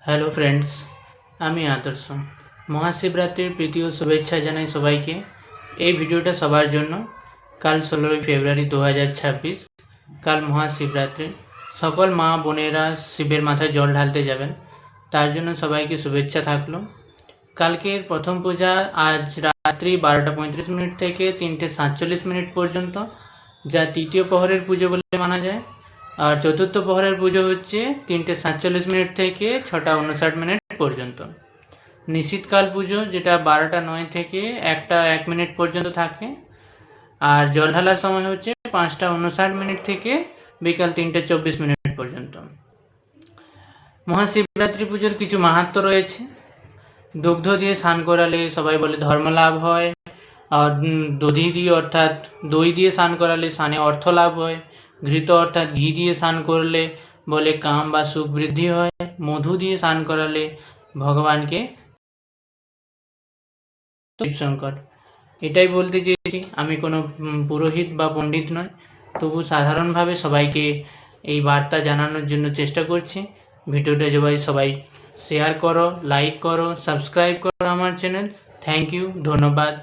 Hello friends, আমি আদর্শ। মহাশিবরাত্রির প্রীতি ও শুভেচ্ছা জানাই সবাইকে। এই ভিডিওটা সবার জন্য। কাল 16ই ফেব্রুয়ারি 2026, কাল মহাশিবরাত্রি। সকল মা বোনেরা শিবের মাথায় জল ঢালতে যাবেন, তার জন্য সবাইকে শুভেচ্ছা থাকলো। কালকের প্রথম পূজা আজ রাত্রি 12:35 থেকে 3:47 পর্যন্ত, যা তৃতীয় প্রহরের পুজো বলে মানা যায়। আর চতুর্থ প্রহরের পুজো হচ্ছে 3:47 থেকে 6:59 পর্যন্ত। নিশীথকাল পুজো, যেটা 12:09 থেকে 1:01 পর্যন্ত থাকে। আর জল ঢালার সময় হচ্ছে 5:59 থেকে বিকাল 3:24 পর্যন্ত। মহাশিবরাত্রি পুজোর কিছু মাহাত্ম্য রয়েছে। দুগ্ধ দিয়ে স্নান করালে সবাই বলে ধর্মলাভ হয়। আর দধি দিয়ে অর্থাৎ দই দিয়ে স্নান করালে স্নানে অর্থ লাভ হয়। ঘৃত অর্থাৎ ঘি দিয়ে স্নান করলে বলে কাম বা সুখ বৃদ্ধি হয়। মধু দিয়ে স্নান করালে ভগবানকে শিবশঙ্কর। এটাই বলতে চেয়েছি। আমি কোনো পুরোহিত বা পণ্ডিত নয়, তবু সাধারণভাবে সবাইকে এই বার্তা জানানোর জন্য চেষ্টা করছি। ভিডিওটা সবাই শেয়ার করো, লাইক করো, সাবস্ক্রাইব করো আমার চ্যানেল। থ্যাংক ইউ, ধন্যবাদ।